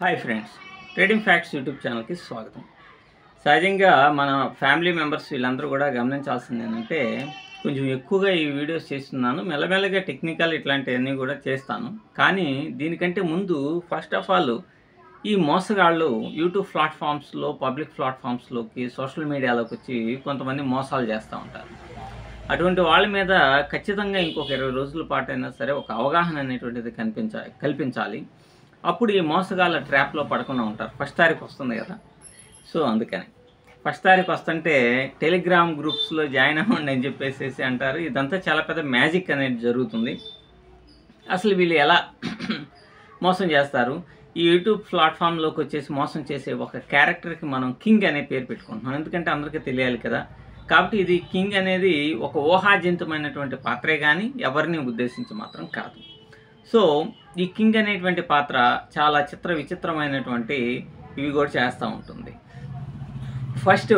Hi friends, trading facts YouTube ఛానల్కి స్వాగతం. సహజంగా మన ఫ్యామిలీ మెంబర్స్ వీళ్ళందరూ కూడా గమనించాల్సింది ఏంటంటే, కొంచెం ఎక్కువగా ఈ వీడియోస్ చేస్తున్నాను, మెల్లమెల్లగా టెక్నికల్ ఇట్లాంటివన్నీ కూడా చేస్తాను. కానీ దీనికంటే ముందు ఫస్ట్ ఆఫ్ ఆల్ ఈ మోసగాళ్ళు యూట్యూబ్ ప్లాట్ఫామ్స్లో, పబ్లిక్ ప్లాట్ఫామ్స్లోకి, సోషల్ మీడియాలోకి వచ్చి కొంతమంది మోసాలు చేస్తూ ఉంటారు. అటువంటి వాళ్ళ మీద ఖచ్చితంగా ఇంకొక 20 రోజుల పాటు అయినా సరే ఒక అవగాహన అనేటువంటిది కల్పించాలి. అప్పుడు ఈ మోసగాళ్ళ ట్రాప్లో పడకుండా ఉంటారు. ఫస్ట్ తారీఖు వస్తుంది కదా, సో అందుకని ఫస్ట్ తారీఖు వస్తుంటే టెలిగ్రామ్ గ్రూప్స్లో జాయిన్ అవ్వండి అని చెప్పేసి అంటారు. ఇదంతా చాలా పెద్ద మ్యాజిక్ అనేది జరుగుతుంది. అసలు వీళ్ళు ఎలా మోసం చేస్తారు? ఈ యూట్యూబ్ ప్లాట్ఫామ్లోకి వచ్చేసి మోసం చేసే ఒక క్యారెక్టర్కి మనం కింగ్ అనే పేరు పెట్టుకుంటున్నాం, ఎందుకంటే అందరికీ తెలియాలి కదా. కాబట్టి ఇది కింగ్ అనేది ఒక ఊహాజనితమైనటువంటి పాత్రే కానీ ఎవరిని ఉద్దేశించి మాత్రం కాదు. సో ఈ కింగ్ అనేటువంటి పాత్ర చాలా విచిత్రమైనటువంటి ఇవి కూడా చేస్తూ ఉంటుంది. ఫస్ట్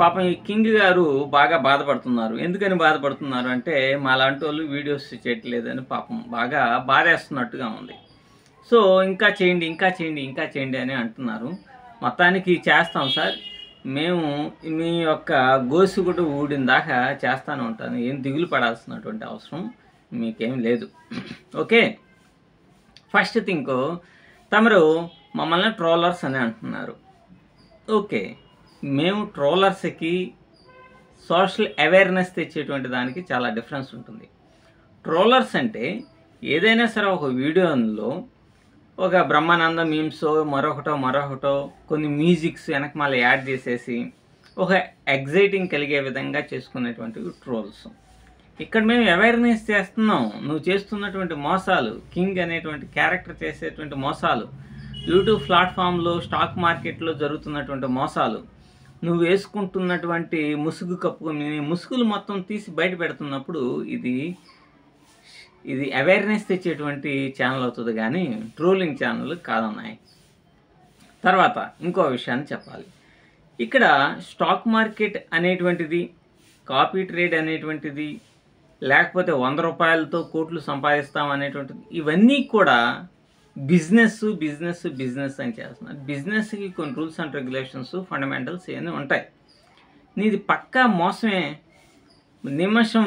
పాపం ఈ కింగ్ గారు బాగా బాధపడుతున్నారు. ఎందుకని బాధపడుతున్నారు అంటే, మా లాంటి వాళ్ళు వీడియోస్ చేయట్లేదని పాపం బాగా బాధేస్తున్నట్టుగా ఉంది. సో ఇంకా చేయండి అని అంటున్నారు. మొత్తానికి చేస్తాం సార్, మేము మీ యొక్క గోసుగుడు ఊడిన దాకా చేస్తాను ఉంటాను, ఏం దిగులు పడాల్సినటువంటి అవసరం మీకేం లేదు. ఓకే, ఫస్ట్ థింక్ తమరు మమ్మల్ని ట్రోలర్స్ అని అంటున్నారు. ఓకే, మేము ట్రోలర్స్కి సోషల్ అవేర్నెస్ తెచ్చేటువంటి దానికి చాలా డిఫరెన్స్ ఉంటుంది. ట్రోలర్స్ అంటే ఏదైనా సరే ఒక వీడియోలో ఒక బ్రహ్మానంద మీమ్సో మరొకటో కొన్ని మ్యూజిక్స్ వెనక మళ్ళీ యాడ్ చేసేసి ఒక ఎగ్జైటింగ్ కలిగే విధంగా చేసుకునేటువంటివి ట్రోల్స్. ఇక్కడ మేము అవేర్నెస్ చేస్తున్నాం. నువ్వు చేస్తున్నటువంటి మోసాలు, కింగ్ అనేటువంటి క్యారెక్టర్ చేసేటువంటి మోసాలు, యూట్యూబ్ ప్లాట్ఫామ్లో, స్టాక్ మార్కెట్లో జరుగుతున్నటువంటి మోసాలు, నువ్వు వేసుకుంటున్నటువంటి ముసుగు కప్పుకొని ముసుగులు మొత్తం తీసి బయట పెడుతున్నప్పుడు ఇది అవేర్నెస్ తెచ్చేటువంటి ఛానల్ అవుతుంది, కానీ ట్రోలింగ్ ఛానల్ కాదన్నాయి. తర్వాత ఇంకో విషయాన్ని చెప్పాలి. ఇక్కడ స్టాక్ మార్కెట్ అనేటువంటిది, కాపీ ట్రేడ్ అనేటువంటిది, లేకపోతే 100 రూపాయలతో కోట్లు సంపాదిస్తాం అనేటువంటిది, ఇవన్నీ కూడా బిజినెస్ అని చేస్తున్నారు. బిజినెస్కి కొన్ని రూల్స్ అండ్ రెగ్యులేషన్స్, ఫండమెంటల్స్ ఇవన్నీ ఉంటాయి. నీది పక్కా మోసమే,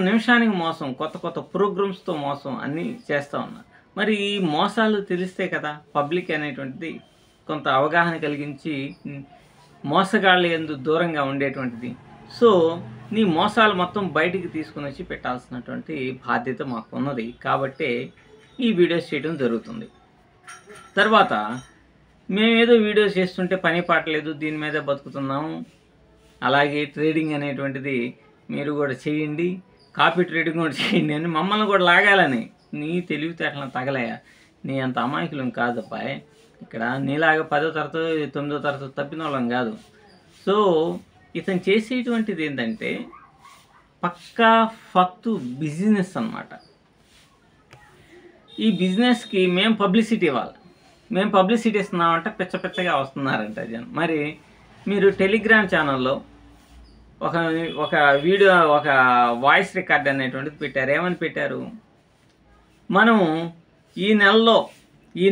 నిమిషానికి మోసం, కొత్త ప్రోగ్రామ్స్తో మోసం అన్నీ చేస్తూ ఉన్నారు. మరి ఈ మోసాలు తెలిస్తే కదా పబ్లిక్ అనేటువంటిది కొంత అవగాహన కలిగించి మోసగాళ్ళ యందు దూరంగా ఉండేటువంటిది. సో నీ మోసాలు మొత్తం బయటికి తీసుకుని వచ్చి పెట్టాల్సినటువంటి బాధ్యత మాకు ఉన్నది, కాబట్టి ఈ వీడియోస్ చేయడం జరుగుతుంది. తర్వాత మేమేదో వీడియోస్ చేస్తుంటే పని పాటలేదు, దీని మీద బతుకుతున్నాము, అలాగే ట్రేడింగ్ అనేటువంటిది మీరు కూడా చేయండి, కాపీ ట్రేడింగ్ కూడా చేయండి అని మమ్మల్ని కూడా లాగాలని. నీ తెలివితేటలను తగలయా, నీ అంత అమాయకులం కాదబ్బాయి. ఇక్కడ నీలాగా 10వ తరగతి 9వ తరగతి తప్పిన వాళ్ళం కాదు. సో ఇతను చేసేటువంటిది ఏంటంటే పక్కా ఫక్తు బిజినెస్ అన్నమాట. ఈ బిజినెస్కి మేము పబ్లిసిటీ ఇవ్వాలి, మేము పబ్లిసిటీ ఇస్తున్నామంటే పిచ్చగా వస్తున్నారంట జనం. మరి మీరు టెలిగ్రామ్ ఛానల్లో ఒక వీడియో, ఒక వాయిస్ రికార్డ్ అనేటువంటిది పెట్టారు. ఏమని పెట్టారు? మనం ఈ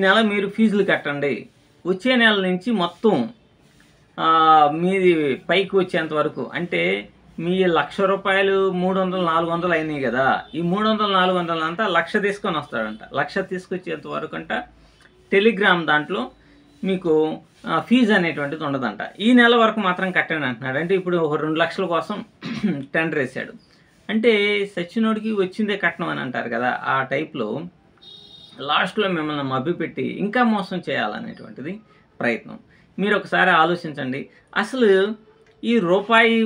నెల మీరు ఫీజులు కట్టండి, వచ్చే నెల నుంచి మొత్తం మీది పైకి వచ్చేంత వరకు, అంటే మీ 1,00,000 రూపాయలు 300, 400 అయినాయి కదా, ఈ 300, 400 అంతా 1,00,000 తీసుకొని వస్తాడంట. 1,00,000 తీసుకొచ్చేంత వరకు అంట టెలిగ్రామ్ దాంట్లో మీకు ఫీజు అనేటువంటిది ఉండదంట. ఈ నెల వరకు మాత్రం కట్టండి అంటున్నాడు. అంటే ఇప్పుడు ఒక 2 లక్షల కోసం టెండర్ వేసాడు. అంటే సచ్చినోడికి వచ్చిందే కట్నం అని అంటారు కదా, ఆ టైప్లో లాస్ట్లో మిమ్మల్ని మభ్యపెట్టి ఇంకా మోసం చేయాలనేటువంటిది ప్రయత్నం. మీరు ఒకసారి ఆలోచించండి. అసలు ఈ రూపాయి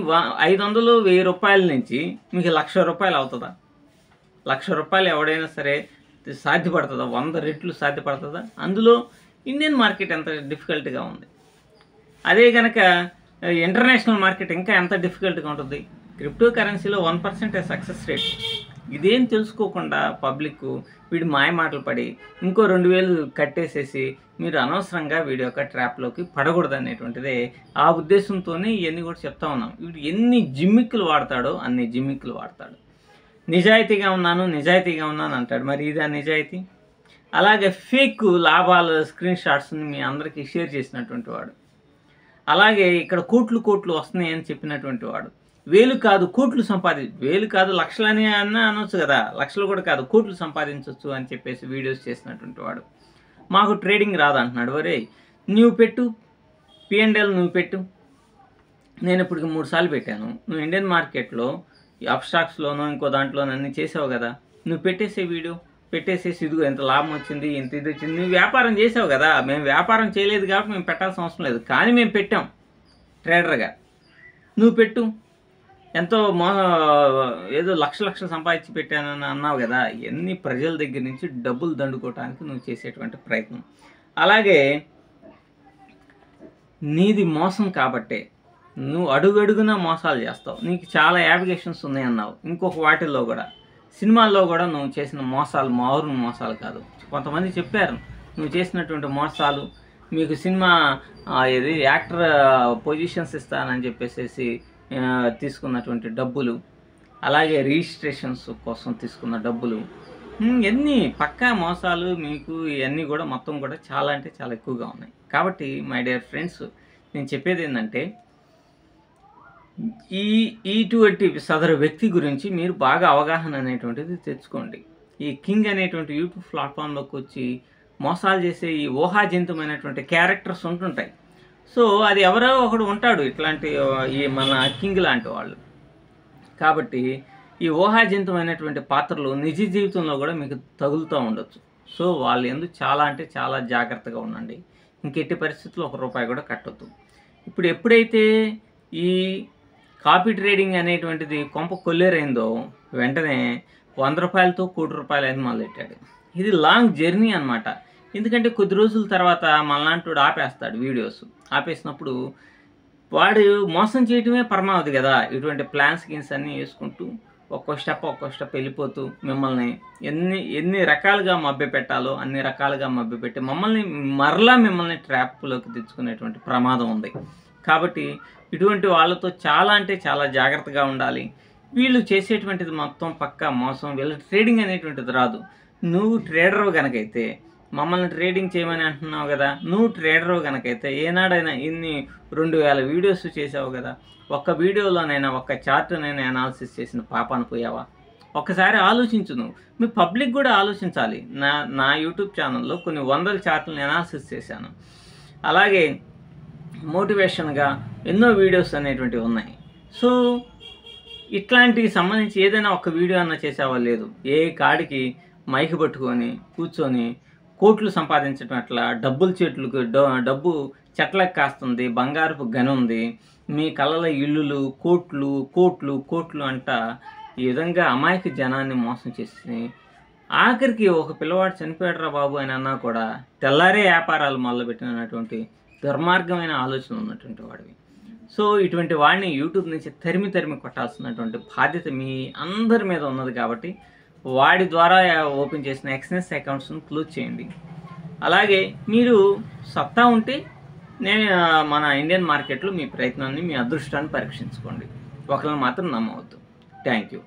500, 1000 రూపాయల నుంచి మీకు 1,00,000 రూపాయలు అవుతుందా? 1,00,000 రూపాయలు ఎవడైనా సరే సాధ్యపడుతుందా? 100 రెట్లు సాధ్యపడుతుందా? అందులో ఇండియన్ మార్కెట్ ఎంత డిఫికల్ట్గా ఉంది. అదే కనుక ఇంటర్నేషనల్ మార్కెట్ ఇంకా ఎంత డిఫికల్ట్గా ఉంటుంది. క్రిప్టో కరెన్సీలో 1% సక్సెస్ రేట్. ఇదేం తెలుసుకోకుండా పబ్లిక్ వీడి మాయ మాటలు పడి ఇంకో 2,000 కట్టేసేసి మీరు అనవసరంగా వీడి యొక్క ట్రాప్లోకి పడకూడదు అనేటువంటిదే ఆ ఉద్దేశంతోనే ఇవన్నీ కూడా చెప్తా ఉన్నాం. వీడు ఎన్ని జిమ్మిక్కులు వాడతాడో అన్ని జిమ్మిక్కులు వాడతాడు. నిజాయితీగా ఉన్నాను అంటాడు. మరి ఇదా నిజాయితీ? అలాగే ఫేక్ లాభాల స్క్రీన్ షాట్స్ని మీ అందరికీ షేర్ చేసినటువంటి వాడు. అలాగే ఇక్కడ కోట్లు వస్తున్నాయని చెప్పినటువంటి వాడు. వేలు కాదు కోట్లు వేలు కాదు లక్షలని అనొచ్చు కదా, లక్షలు కూడా కాదు కోట్లు సంపాదించవచ్చు అని చెప్పేసి వీడియోస్ చేసినటువంటి వాడు. మాకు ట్రేడింగ్ రాదంటున్నాడు. వరే నువ్వు పెట్టు, P&L నువ్వు పెట్టు. నేను ఇప్పటికి 3 సార్లు పెట్టాను. నువ్వు ఇండియన్ మార్కెట్లో అప్స్టాక్స్లోనో ఇంకో దాంట్లోనో అన్నీ చేసావు కదా, నువ్వు పెట్టేసే వీడియో పెట్టేసేసి ఇదిగో ఎంత లాభం వచ్చింది, ఎంత ఇది వచ్చింది. నువ్వు వ్యాపారం చేసావు కదా, మేము వ్యాపారం చేయలేదు కాబట్టి మేము పెట్టాల్సిన అవసరం లేదు, కానీ మేము పెట్టాం ట్రేడర్గా. నువ్వు పెట్టు. ఎంతో ఏదో లక్షలు సంపాదించి పెట్టానని అన్నావు కదా, ఎన్ని ప్రజల దగ్గర నుంచి డబ్బులు దండుకోవటానికి నువ్వు చేసేటువంటి ప్రయత్నం. అలాగే నీది మోసం కాబట్టే నువ్వు అడుగడుగునా మోసాలు చేస్తావు. నీకు చాలా యాప్లికేషన్స్ ఉన్నాయన్నావు. ఇంకొక వాటిల్లో కూడా సినిమాల్లో కూడా నువ్వు చేసిన మోసాలు మామూలు మోసాలు కాదు. కొంతమంది చెప్పారు నువ్వు చేసినటువంటి మోసాలు. మీకు సినిమా ఇది యాక్టర్ పొజిషన్స్ ఇస్తానని చెప్పేసి తీసుకున్నటువంటి డబ్బులు, అలాగే రిజిస్ట్రేషన్స్ కోసం తీసుకున్న డబ్బులు, ఎన్ని పక్కా మోసాలు మీకు ఇవన్నీ కూడా మొత్తం కూడా చాలా అంటే చాలా ఎక్కువగా ఉన్నాయి. కాబట్టి మై డియర్ ఫ్రెండ్స్, నేను చెప్పేది ఏంటంటే ఇటువంటి సదరు వ్యక్తి గురించి మీరు బాగా అవగాహన అనేటువంటిది తెచ్చుకోండి. ఈ కింగ్ అనేటువంటి యూట్యూబ్ ప్లాట్ఫామ్లోకి వచ్చి మోసాలు చేసే ఈ ఊహాజనితమైనటువంటి క్యారెక్టర్స్ ఉంటుంటాయి. సో అది ఎవరో ఒకడు ఉంటాడు ఇట్లాంటి ఈ మన కింగ్ లాంటి వాళ్ళు. కాబట్టి ఈ ఊహాజనితమైనటువంటి పాత్రలు నిజ జీవితంలో కూడా మీకు తగులుతూ ఉండొచ్చు. సో వాళ్ళు ఎందుకు చాలా అంటే చాలా జాగ్రత్తగా ఉండండి. ఇంకెట్టి పరిస్థితుల్లో ₹1 కూడా కట్టొద్దు. ఇప్పుడు ఎప్పుడైతే ఈ కాపీ ట్రేడింగ్ అనేటువంటిది కొంప కొల్లేరైందో వెంటనే ₹100తో ₹1,00,00,000 అని మొదలెట్టాడు. ఇది లాంగ్ జర్నీ అనమాట. ఎందుకంటే కొద్ది రోజుల తర్వాత మనలాంటి ఆపేస్తాడు వీడియోస్. ఆపేసినప్పుడు వాడు మోసం చేయటమే పరమావధి కదా. ఇటువంటి ప్లాన్స్ గిన్స్ అన్నీ వేసుకుంటూ ఒక్కో స్టెప్ వెళ్ళిపోతూ మిమ్మల్ని ఎన్ని రకాలుగా మభ్యపెట్టాలో అన్ని రకాలుగా మభ్యపెట్టి మిమ్మల్ని ట్రాప్లోకి తెచ్చుకునేటువంటి ప్రమాదం ఉంది. కాబట్టి ఇటువంటి వాళ్ళతో చాలా అంటే చాలా జాగ్రత్తగా ఉండాలి. వీళ్ళు చేసేటువంటిది మొత్తం పక్కా మోసం. వీళ్ళ ట్రేడింగ్ అనేటువంటిది రాదు. నువ్వు ట్రేడర్ కనుకైతే మమ్మల్ని ట్రేడింగ్ చేయమని అంటున్నావు కదా, నువ్వు ట్రేడర్ కనుకైతే ఏనాడైనా ఇన్ని 2000 వీడియోస్ చేసావు కదా, ఒక్క వీడియోలోనైనా ఒక్క చార్ట్నైనా అనాలిసిస్ చేసిన పాపాను పోయావా? ఒక్కసారి ఆలోచించు. నువ్వు మీ పబ్లిక్ కూడా ఆలోచించాలి. నా యూట్యూబ్ ఛానల్లో కొన్ని 100 చార్ట్లను అనాలిసిస్ చేశాను. అలాగే మోటివేషన్గా ఎన్నో వీడియోస్ అనేటువంటివి ఉన్నాయి. సో ఇట్లాంటికి సంబంధించి ఏదైనా ఒక వీడియో అన్న చేసావా? లేదు. ఏ కాడికి మైక్ పట్టుకొని కూర్చొని కోట్లు సంపాదించడం అట్లా డబ్బు చెట్లకు కాస్తుంది, బంగారపు గని ఉంది, మీ కళ్ళల ఇల్లులు కోట్లు అంట ఈ విధంగా అమాయక జనాన్ని మోసం చేసి ఆఖరికి ఒక పిల్లవాడు చనిపోయాడురా బాబు అని అన్నా కూడా తెల్లారే వ్యాపారాలు మొదలుపెట్టినటువంటి దుర్మార్గమైన ఆలోచన ఉన్నటువంటి వాడివి. సో ఇటువంటి వాడిని యూట్యూబ్ నుంచి తరిమి కొట్టాల్సినటువంటి బాధ్యత మీ అందరి మీద ఉన్నది. కాబట్టి వాడి ద్వారా ఓపెన్ చేసిన ఎక్స్ఎస్ అకౌంట్స్ను క్లోజ్ చేయండి. అలాగే మీరు సత్తా ఉంటే మన ఇండియన్ మార్కెట్లో మీ ప్రయత్నాన్ని మీ అదృష్టాన్ని పరీక్షించుకోండి. ఒకరిని మాత్రం నమ్మవద్దు. Thank you.